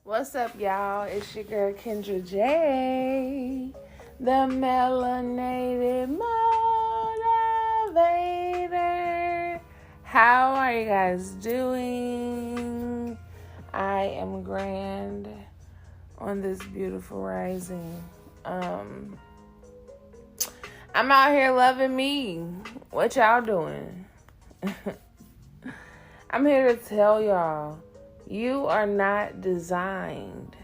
What's up, y'all? It's your girl Kendra J, the melanated motivator. How are you guys doing? I am grand on this beautiful rising. I'm out here loving me. What y'all doing? I'm here to tell y'all, you are not designed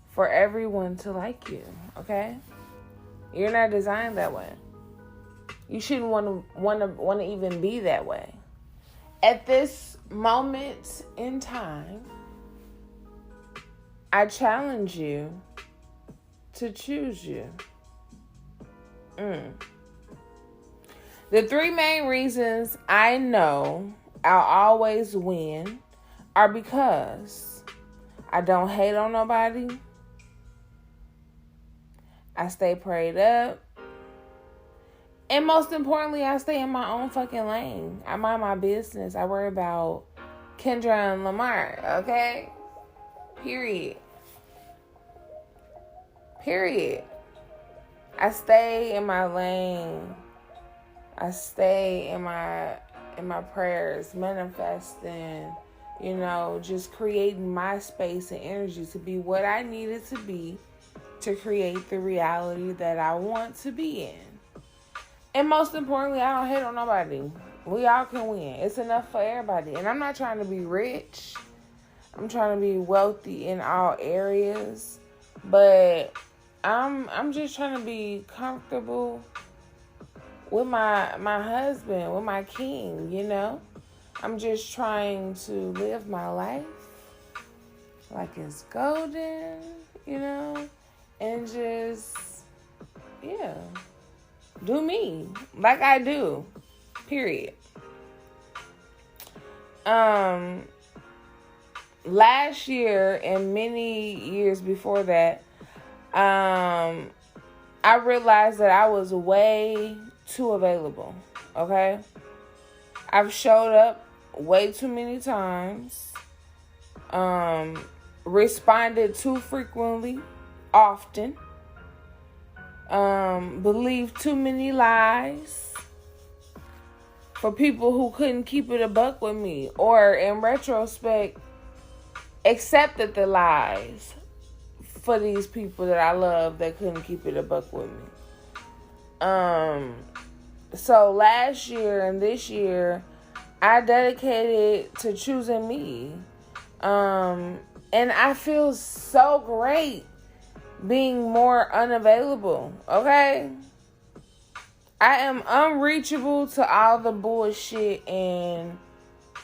for everyone to like you, okay? You're not designed that way. You shouldn't want to even be that way. At this moment in time, I challenge you to choose you. The three main reasons I know I'll always win are because I don't hate on nobody, I stay prayed up, and most importantly, I stay in my own fucking lane. I mind my business. I worry about Kendra and Lamar, okay? Period. I stay in my lane. I stay in my prayers, manifesting, just creating my space and energy to be what I needed to be to create the reality that I want to be in. And most importantly, I don't hate on nobody. We all can win. It's enough for everybody. And I'm not trying to be rich. I'm trying to be wealthy in all areas. But I'm just trying to be comfortable with my husband, with my king, I'm just trying to live my life like it's golden, and just, do me like I do, period. Last year and many years before that, I realized that I was way too available, okay? I've showed up way too many times, responded too frequently, often, believed too many lies for people who couldn't keep it a buck with me, or in retrospect, accepted the lies for these people that I love that couldn't keep it a buck with me. So last year and this year, I dedicated to choosing me. And I feel so great being more unavailable, okay? I am unreachable to all the bullshit, and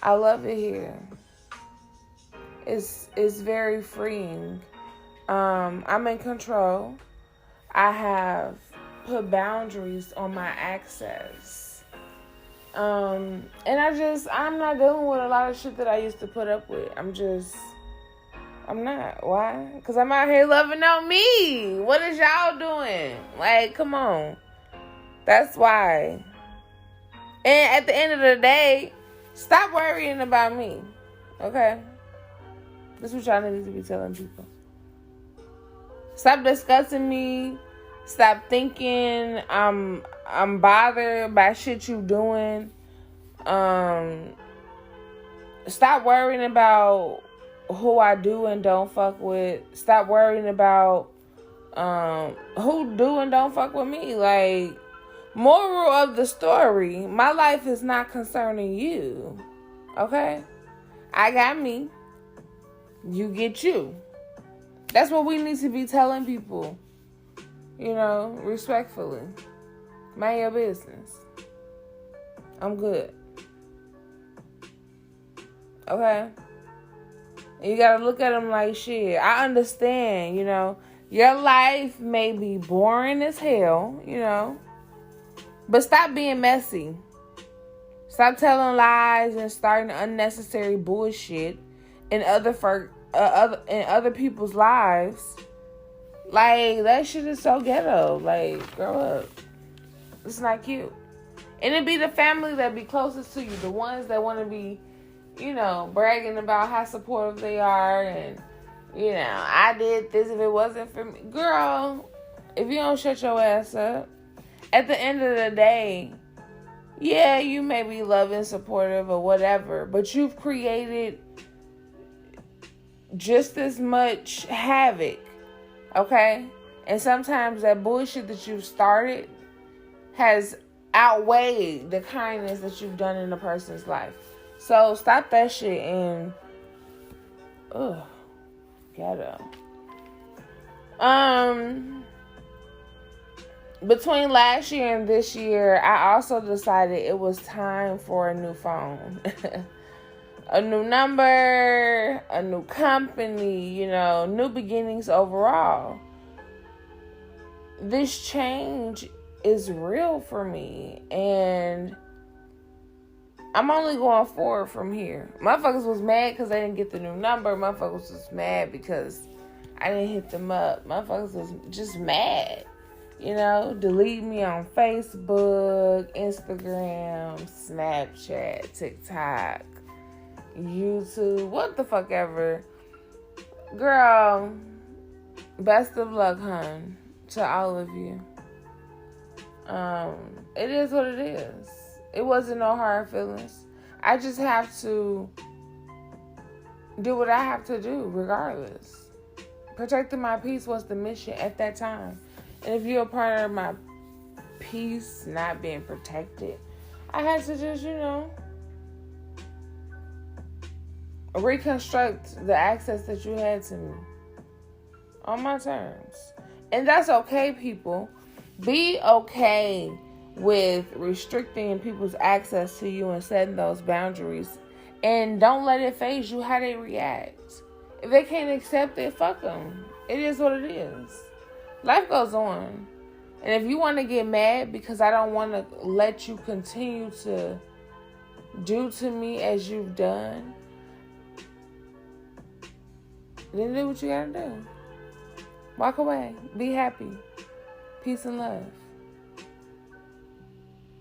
I love it here. It's very freeing. I'm in control. I have put boundaries on my access. And I'm not dealing with a lot of shit that I used to put up with. I'm not. Why? Because I'm out here loving on me. What is y'all doing? Like, come on. That's why. And at the end of the day, stop worrying about me. Okay? That's what y'all need to be telling people. Stop discussing me. Stop thinking I'm bothered by shit you doing. Stop worrying about who I do and don't fuck with. Stop worrying about who do and don't fuck with me. Like, moral of the story, my life is not concerning you. Okay? I got me. You get you. That's what we need to be telling people. Respectfully. Mind your business. I'm good. Okay? And you gotta look at them like, shit, I understand, your life may be boring as hell, but stop being messy. Stop telling lies and starting unnecessary bullshit in other people's lives. Like, that shit is so ghetto. Like, grow up. It's not cute. And it be the family that be closest to you, the ones that want to be, bragging about how supportive they are and, You know, I did this if it wasn't for me. Girl, if you don't shut your ass up, at the end of the day, yeah, you may be loving, supportive, or whatever, but you've created just as much havoc, okay? And sometimes that bullshit that you've started has outweighed the kindness that you've done in a person's life. So stop that shit and, ghetto. Between last year and this year, I also decided it was time for a new phone. A new number, a new company, you know, new beginnings overall. This change is real for me, and I'm only going forward from here. Motherfuckers was mad because they didn't get the new number. Motherfuckers was mad because I didn't hit them up. Motherfuckers was just mad. You know, delete me on Facebook, Instagram, Snapchat, TikTok, YouTube, what the fuck ever. Girl, best of luck, hun, to all of you. It is what it is. It wasn't no hard feelings. I just have to do what I have to do regardless. Protecting my peace was the mission at that time. And if you're a part of my peace not being protected, I had to just, you know, reconstruct the access that you had to me on my terms. And that's okay, people. Be okay with restricting people's access to you and setting those boundaries. And don't let it faze you how they react. If they can't accept it, fuck them. It is what it is. Life goes on. And if you want to get mad because I don't want to let you continue to do to me as you've done, then do what you gotta do. Walk away. Be happy. Peace and love.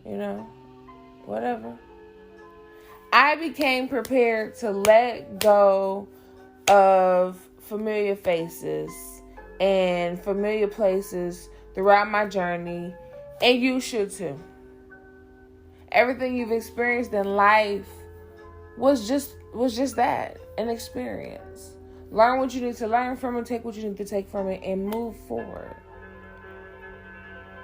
You know? Whatever. I became prepared to let go of familiar faces and familiar places throughout my journey, and you should too. Everything you've experienced in life was just that, an experience. Learn what you need to learn from it, take what you need to take from it, and move forward.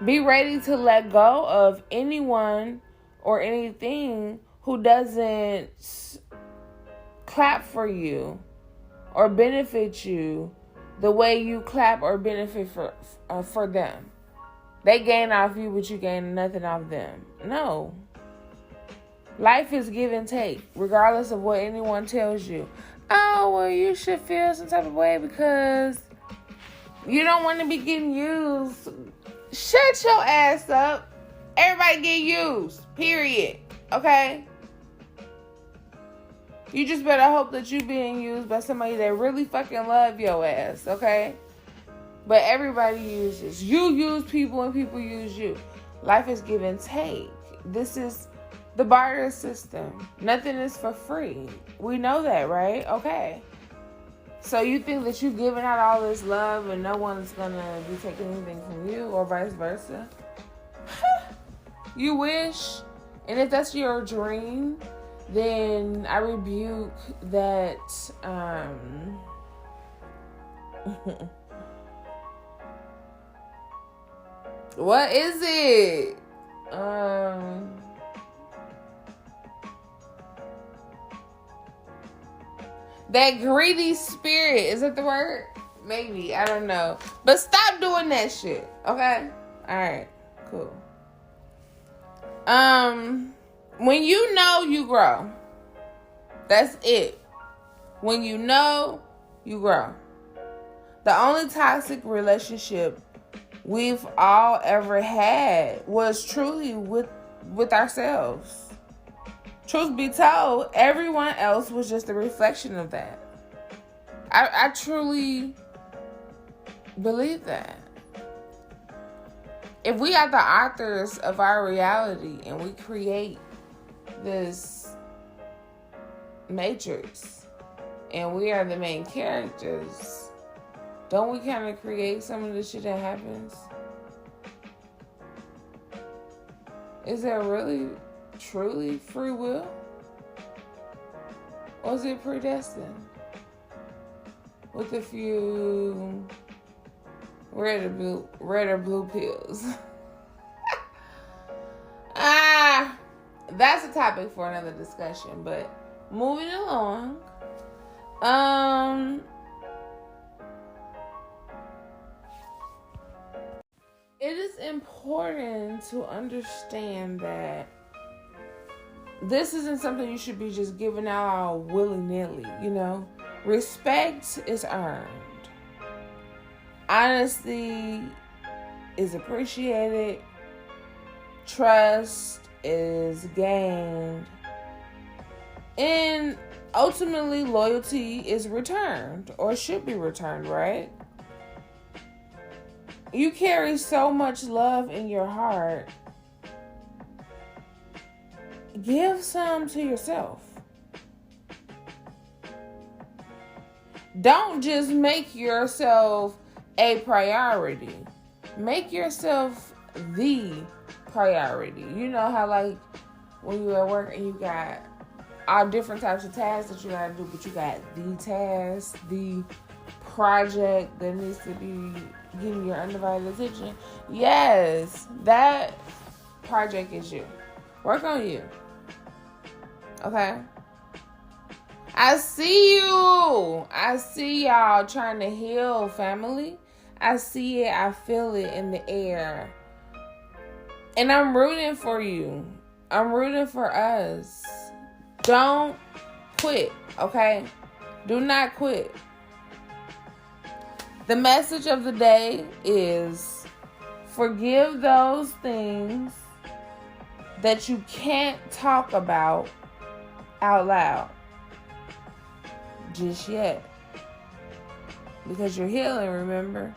Be ready to let go of anyone or anything who doesn't clap for you or benefit you the way you clap or benefit for them. They gain off you, but you gain nothing off them. No. Life is give and take, regardless of what anyone tells you. Oh, well, you should feel some type of way because you don't want to be getting used. Shut your ass up. Everybody get used. Period. Okay? You just better hope that you're being used by somebody that really fucking love your ass, okay? But everybody uses. You use people and people use you. Life is give and take. This is the barter system. Nothing is for free. We know that, right? Okay. So you think that you're giving out all this love and no one's gonna be taking anything from you or vice versa? You wish. And if that's your dream, then I rebuke that, what is it? That greedy spirit, is it the word? Maybe, I don't know. But stop doing that shit, okay? Alright, cool. When you know, you grow. That's it. When you know, you grow. The only toxic relationship we've all ever had was truly with ourselves. Truth be told, everyone else was just a reflection of that. I truly believe that. If we are the authors of our reality and we create this matrix and we are the main characters, don't we kind of create some of the shit that happens? Is there really, truly free will? Or is it predestined? With a few red or blue pills. That's a topic for another discussion. But moving along, it is important to understand that this isn't something you should be just giving out willy-nilly, you know? Respect is earned. Honesty is appreciated. Trust is gained. And ultimately, loyalty is returned or should be returned, right? You carry so much love in your heart. Give some to yourself. Don't just make yourself a priority. Make yourself the priority. You know how, like, when you're at work and you got all different types of tasks that you gotta do, but you got the task, the project that needs to be getting your undivided attention. Yes, that project is you. Work on you. Okay? I see you. I see y'all trying to heal, family. I see it. I feel it in the air. And I'm rooting for you. I'm rooting for us. Don't quit, okay? Do not quit. The message of the day is forgive those things that you can't talk about out loud just yet, because you're healing, remember?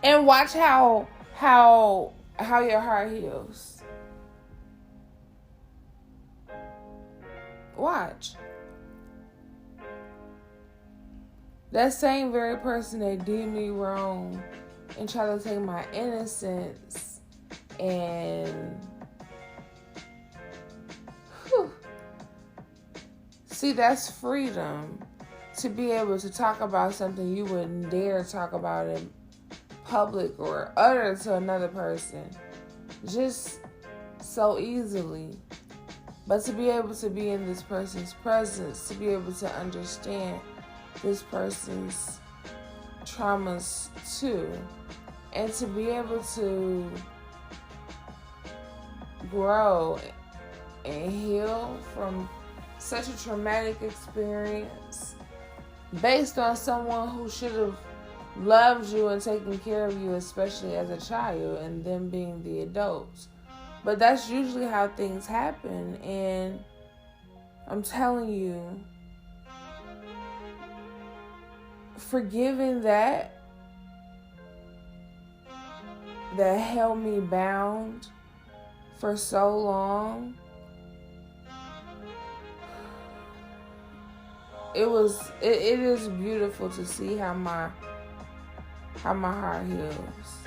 And watch how your heart heals. Watch. That same very person that did me wrong and tried to take my innocence and see, that's freedom. To be able to talk about something you wouldn't dare talk about in public or utter to another person just so easily. But to be able to be in this person's presence, to be able to understand this person's traumas too, and to be able to grow and heal from such a traumatic experience based on someone who should have loved you and taken care of you, especially as a child, and them being the adults. But that's usually how things happen, and I'm telling you, forgiving that held me bound for so long, it is beautiful to see how my heart heals.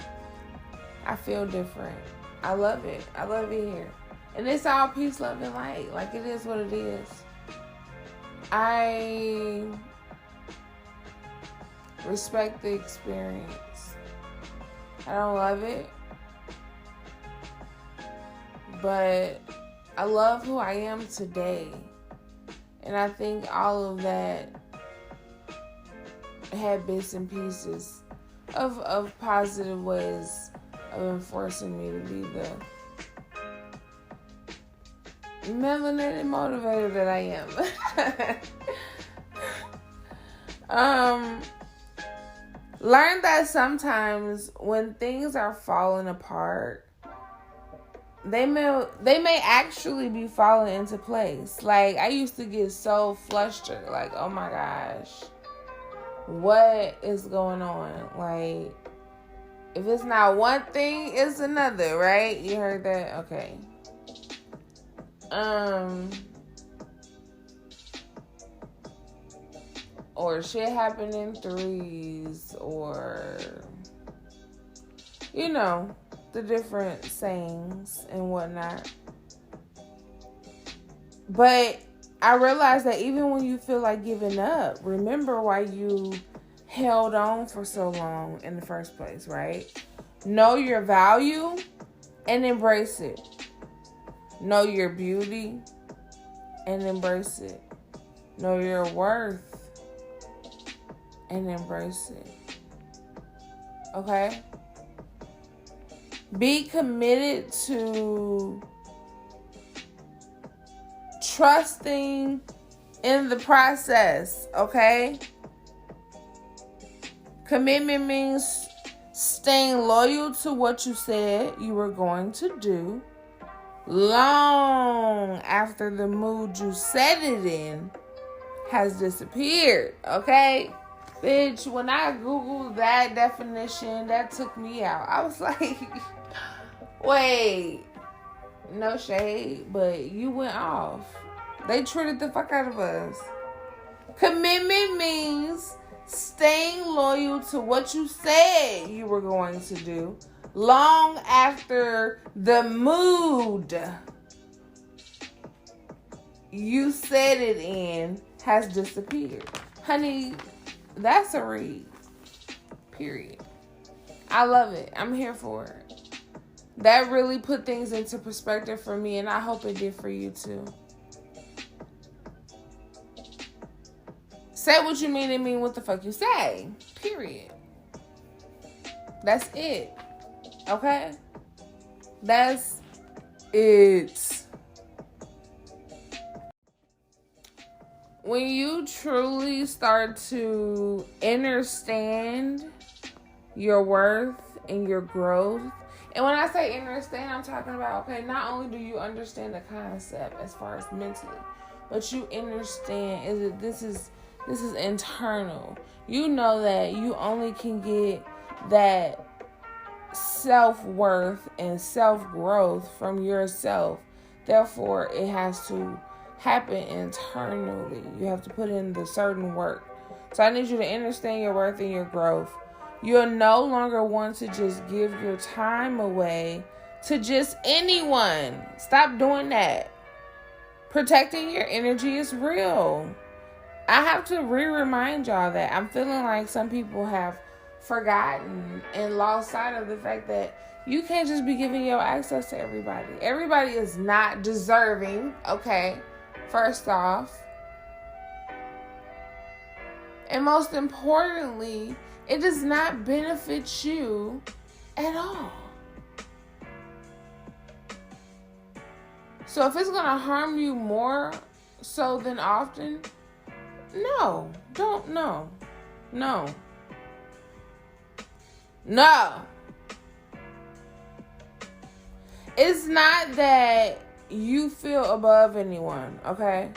I feel different. I love it. I love it here. And it's all peace, love, and light. Like, it is what it is. I respect the experience. I don't love it, but I love who I am today. And I think all of that had bits and pieces of positive ways of enforcing me to be the melanated motivator that I am. Learn that sometimes when things are falling apart, they may actually be falling into place. Like, I used to get so flustered, like, oh my gosh, what is going on? Like, if it's not one thing, it's another, right? You heard that? Okay. or shit happen in threes, or, you know, the different sayings and whatnot. But I realized that even when you feel like giving up, remember why you held on for so long in the first place, right? Know your value and embrace it. Know your beauty and embrace it. Know your worth and embrace it. Okay? Be committed to trusting in the process, okay? Commitment means staying loyal to what you said you were going to do long after the mood you set it in has disappeared, okay? Bitch, when I Googled that definition, that took me out. I was like, wait, no shade, but you went off. They treated the fuck out of us. Commitment means staying loyal to what you said you were going to do long after the mood you said it in has disappeared. Honey, that's a read. Period. I love it. I'm here for it. That really put things into perspective for me, and I hope it did for you too. Say what you mean and mean what the fuck you say. Period. That's it. Okay? That's it. When you truly start to understand your worth and your growth, and when I say understand, I'm talking about, okay, not only do you understand the concept as far as mentally, but you understand is that this is internal. You know that you only can get that self-worth and self-growth from yourself. Therefore, it has to happen internally. You have to put in the certain work. So I need you to understand your worth and your growth. You'll no longer want to just give your time away to just anyone. Stop doing that. Protecting your energy is real. I have to remind y'all that. I'm feeling like some people have forgotten and lost sight of the fact that you can't just be giving your access to everybody. Everybody is not deserving, okay? First off. And most importantly, it does not benefit you at all. So if it's going to harm you more so than often, no. It's not that you feel above anyone, okay?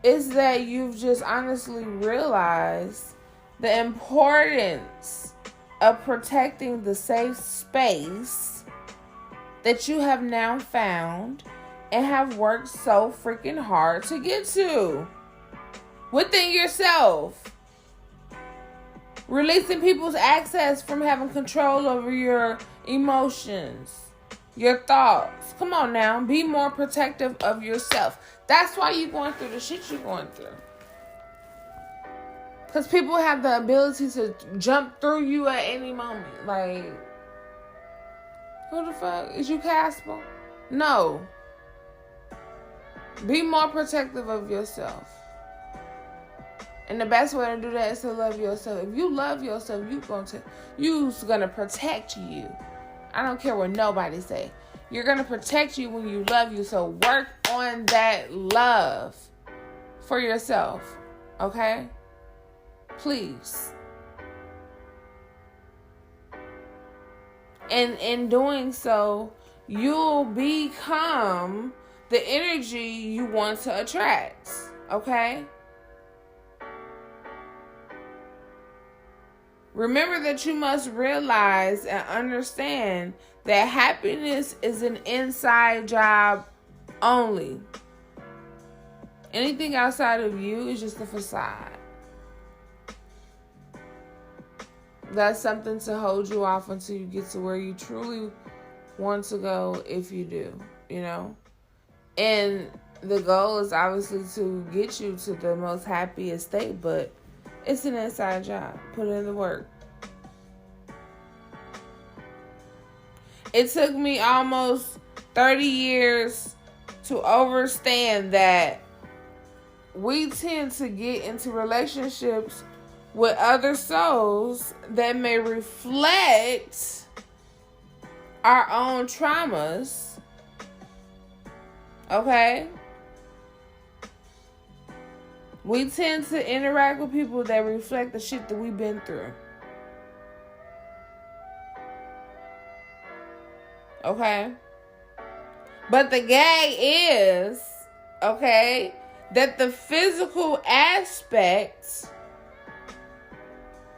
It's that you've just honestly realized the importance of protecting the safe space that you have now found and have worked so freaking hard to get to within yourself. Releasing people's access from having control over your emotions, your thoughts. Come on now, be more protective of yourself. That's why you're going through the shit you're going through. Because people have the ability to jump through you at any moment. Like, who the fuck? Is you Casper? No. Be more protective of yourself. And the best way to do that is to love yourself. If you love yourself, you's gonna protect you. I don't care what nobody say. You're gonna protect you when you love you. So work on that love for yourself. Okay? Please. And in doing so, you'll become the energy you want to attract. Okay? Remember that you must realize and understand that happiness is an inside job only. Anything outside of you is just a facade. That's something to hold you off until you get to where you truly want to go, if you do, you know? And the goal is obviously to get you to the most happiest state, but it's an inside job. Put in the work. It took me almost 30 years to understand that we tend to get into relationships with other souls that may reflect our own traumas. Okay? We tend to interact with people that reflect the shit that we've been through. Okay? But the gag is, okay, that the physical aspect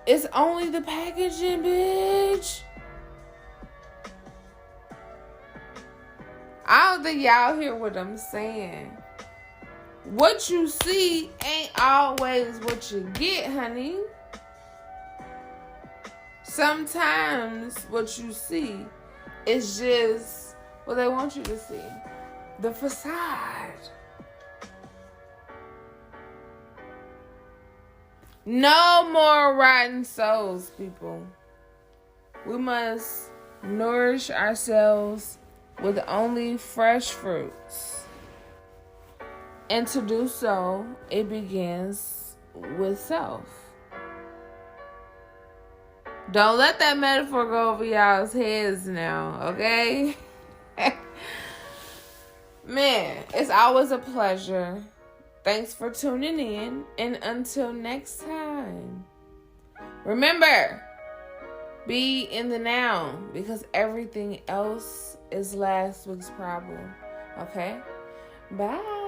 is only the packaging, bitch. I don't think y'all hear what I'm saying. What you see ain't always what you get, honey. Sometimes what you see is just what they want you to see. The facade. No more rotten souls, people. We must nourish ourselves with only fresh fruits. And to do so, it begins with self. Don't let that metaphor go over y'all's heads now, okay? Man, it's always a pleasure. Thanks for tuning in, and until next time, remember, be in the now, because everything else is last week's problem, okay? Bye.